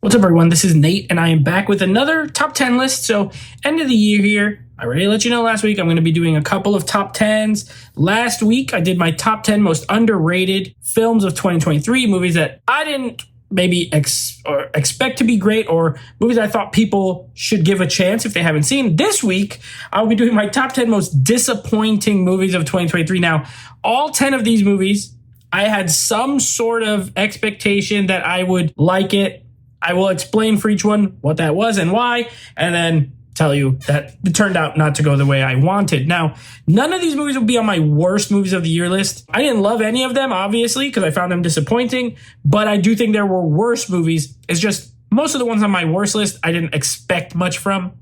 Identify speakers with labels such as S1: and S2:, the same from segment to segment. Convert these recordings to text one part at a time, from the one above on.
S1: What's up, everyone? This is Nate, and I am back with another top 10 list. So, end of the year here. I already let you know last week I'm going to be doing a couple of top 10s. Last week, I did my top 10 most underrated films of 2023, movies that I didn't maybe expect to be great, or movies I thought people should give a chance if they haven't seen. This week, I'll be doing my top 10 most disappointing movies of 2023. Now, all 10 of these movies, I had some sort of expectation that I would like it. I will explain for each one what that was and why, and then tell you that it turned out not to go the way I wanted. Now, none of these movies will be on my worst movies of the year list. I didn't love any of them, obviously, because I found them disappointing, but I do think there were worse movies. It's just most of the ones on my worst list I didn't expect much from,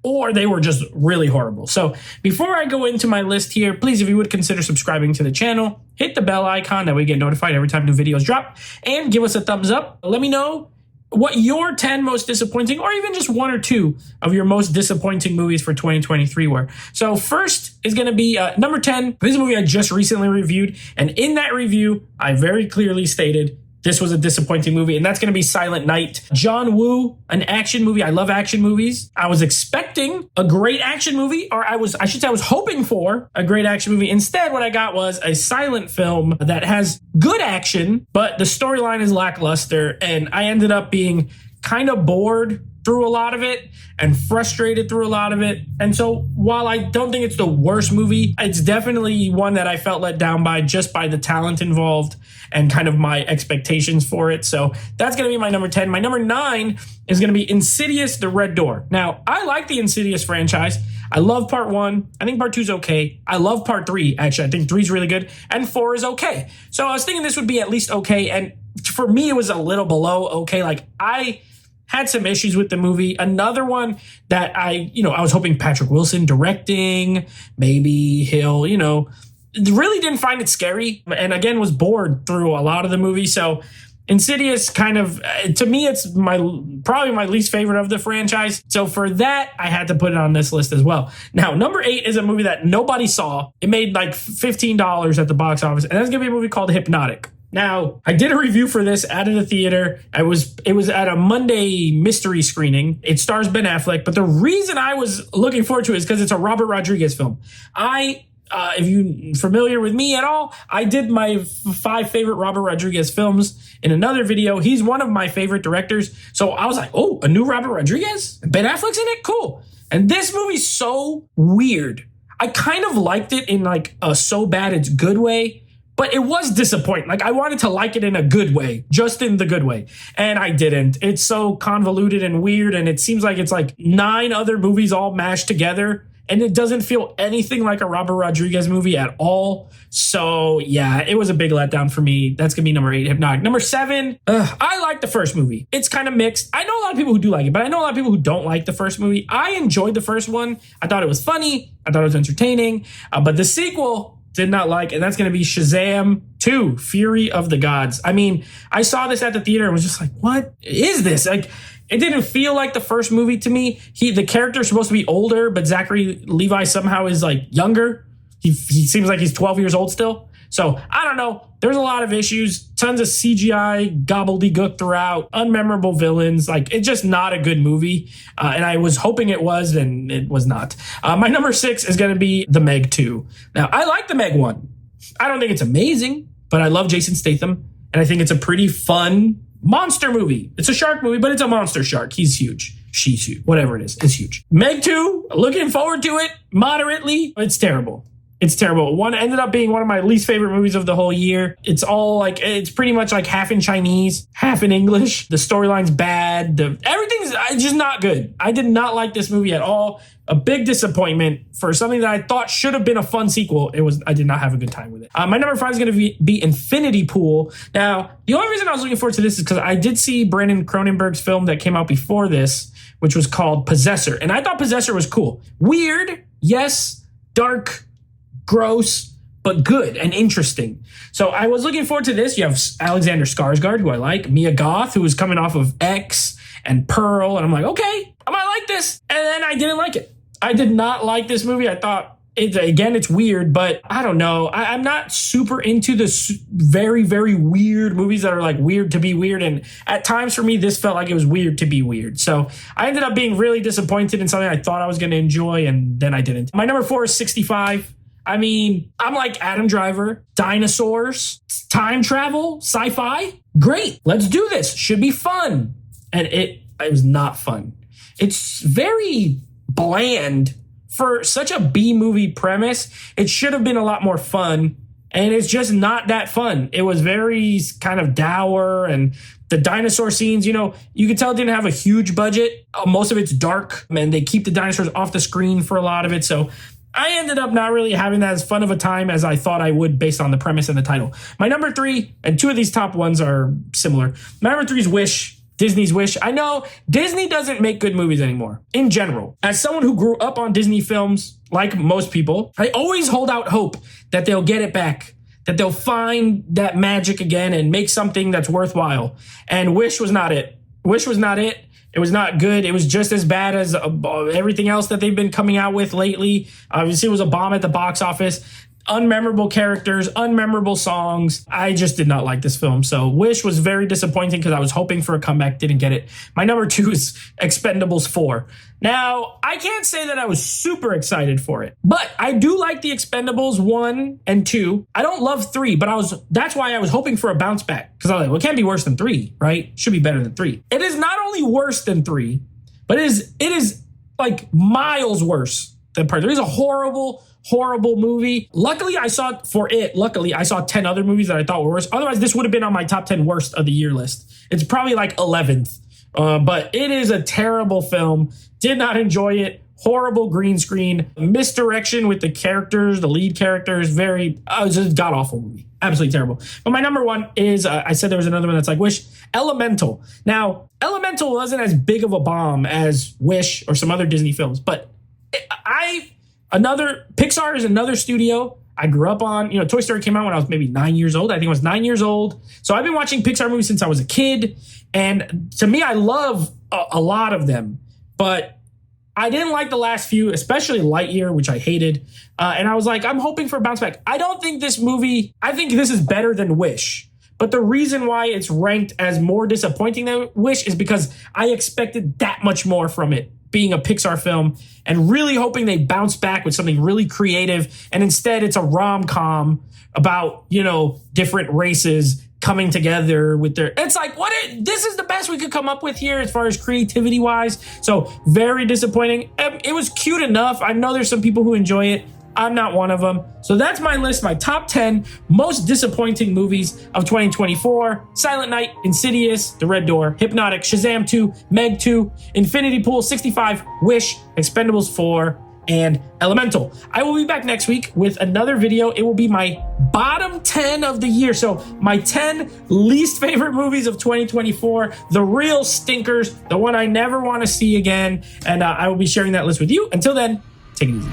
S1: or they were just really horrible. So before I go into my list here, please, if you would consider subscribing to the channel, hit the bell icon, that way you get notified every time new videos drop, and give us a thumbs up. Let me know what your 10 most disappointing, or even just one or two of your most disappointing movies for 2023 were. So first is going to be number 10. This is a movie I just recently reviewed. And in that review, I very clearly stated this was a disappointing movie, and that's going to be Silent Night. John Woo, an action movie. I love action movies. I was expecting a great action movie, or I was hoping for a great action movie. Instead, what I got was a silent film that has good action, but the storyline is lackluster, and I ended up being kind of bored through a lot of it and frustrated through a lot of it. And so while I don't think it's the worst movie, it's definitely one that I felt let down by, just by the talent involved and kind of my expectations for it. So that's going to be my number 10. My number 9 is going to be Insidious: The Red Door. Now, I like the Insidious franchise. I love part 1. I think part 2 is okay. I love part 3. Actually, I think 3 is really good, and 4 is okay. So I was thinking this would be at least okay. And for me, it was a little below okay. Like, I had some issues with the movie. Another one that I was hoping Patrick Wilson directing, maybe he'll, really didn't find it scary. And again, was bored through a lot of the movie. So Insidious kind of, to me, it's probably my least favorite of the franchise. So for that, I had to put it on this list as well. Now, number 8 is a movie that nobody saw. It made like $15 at the box office. And that's going to be a movie called Hypnotic. Now, I did a review for this at the theater. It was at a Monday mystery screening. It stars Ben Affleck, but the reason I was looking forward to it is because it's a Robert Rodriguez film. If you're familiar with me at all, I did my 5 favorite Robert Rodriguez films in another video. He's one of my favorite directors. So I was like, oh, a new Robert Rodriguez? Ben Affleck's in it? Cool. And this movie's so weird. I kind of liked it in like a so bad it's good way. But it was disappointing. Like, I wanted to like it in a good way, just in the good way. And I didn't. It's so convoluted and weird. And it seems like it's like 9 other movies all mashed together. And it doesn't feel anything like a Robert Rodriguez movie at all. So, yeah, it was a big letdown for me. That's going to be number 8, Hypnotic. Number 7, I like the first movie. It's kind of mixed. I know a lot of people who do like it, but I know a lot of people who don't like the first movie. I enjoyed the first one. I thought it was funny. I thought it was entertaining. But the sequel, did not like, and that's going to be Shazam 2, Fury of the Gods. I mean, I saw this at the theater and was just like, what is this? Like, it didn't feel like the first movie to me. The character's supposed to be older, but Zachary Levi somehow is like younger. He seems like he's 12 years old still. So I don't know. There's a lot of issues, tons of CGI gobbledygook throughout, unmemorable villains. Like, it's just not a good movie. And I was hoping it was, and it was not. My number 6 is going to be The Meg 2. Now, I like The Meg 1. I don't think it's amazing, but I love Jason Statham. And I think it's a pretty fun monster movie. It's a shark movie, but it's a monster shark. He's huge. She's huge. Whatever it is, it's huge. Meg 2, looking forward to it moderately. It's terrible. It's terrible. One ended up being one of my least favorite movies of the whole year. It's pretty much like half in Chinese, half in English. The storyline's bad. Everything's just not good. I did not like this movie at all. A big disappointment for something that I thought should have been a fun sequel. I did not have a good time with it. My number 5 is going to be Infinity Pool. Now, the only reason I was looking forward to this is because I did see Brandon Cronenberg's film that came out before this, which was called Possessor. And I thought Possessor was cool. Weird, yes. Dark, gross, but good and interesting. So I was looking forward to this. You have Alexander Skarsgård, who I like, Mia Goth, who was coming off of X and Pearl, and I'm like, okay, I might like this. And then I didn't like it. I did not like this movie. I thought It's weird, but I don't know. I'm not super into the very, very weird movies that are like weird to be weird. And at times for me, this felt like it was weird to be weird. So I ended up being really disappointed in something I thought I was going to enjoy, and then I didn't. My number 4 is 65. I mean, I'm like Adam Driver, dinosaurs, time travel, sci-fi. Great. Let's do this. Should be fun. And it was not fun. It's very bland for such a B movie premise. It should have been a lot more fun. And it's just not that fun. It was very kind of dour, and the dinosaur scenes, you could tell it didn't have a huge budget. Most of it's dark, and they keep the dinosaurs off the screen for a lot of it. So I ended up not really having that as fun of a time as I thought I would based on the premise and the title. My number 3, and 2 of these top ones are similar. My number 3 is Wish. Disney's Wish. I know Disney doesn't make good movies anymore in general. As someone who grew up on Disney films, like most people, I always hold out hope that they'll get it back, that they'll find that magic again and make something that's worthwhile. And Wish was not it. Wish was not it. It was not good. It was just as bad as everything else that they've been coming out with lately. Obviously, it was a bomb at the box office. Unmemorable characters, unmemorable songs. I just did not like this film. So Wish was very disappointing because I was hoping for a comeback, didn't get it. My number 2 is Expendables 4. Now, I can't say that I was super excited for it, but I do like the Expendables 1 and 2. I don't love 3, but that's why I was hoping for a bounce back, because I was like, well, it can't be worse than 3, right? Should be better than 3. It is not only worse than 3, but it is like miles worse than Part 3. It is a horrible movie. Luckily, I saw 10 other movies that I thought were worse. Otherwise, this would have been on my top 10 worst of the year list. It's probably like 11th. But it is a terrible film. Did not enjoy it. Horrible green screen. Misdirection with the characters, the lead characters. It was a god-awful movie. Absolutely terrible. But my number 1 is, I said there was another one that's like Wish, Elemental. Now, Elemental wasn't as big of a bomb as Wish or some other Disney films, but Pixar is another studio I grew up on. Toy Story came out when I was maybe 9 years old. I think I was 9 years old. So I've been watching Pixar movies since I was a kid. And to me, I love a lot of them. But I didn't like the last few, especially Lightyear, which I hated. And I was like, I'm hoping for a bounce back. I think this is better than Wish. But the reason why it's ranked as more disappointing than Wish is because I expected that much more from it, being a Pixar film, and really hoping they bounce back with something really creative. And instead, it's a rom-com about, different races coming together with it's like, this is the best we could come up with here as far as creativity wise. So very disappointing. It was cute enough. I know there's some people who enjoy it. I'm not one of them. So that's my list, my top 10 most disappointing movies of 2024. Silent Night, Insidious, The Red Door, Hypnotic, Shazam 2, Meg 2, Infinity Pool 65, Wish, Expendables 4, and Elemental. I will be back next week with another video. It will be my bottom 10 of the year. So my 10 least favorite movies of 2024, the real stinkers, the one I never want to see again. And I will be sharing that list with you. Until then, take it easy.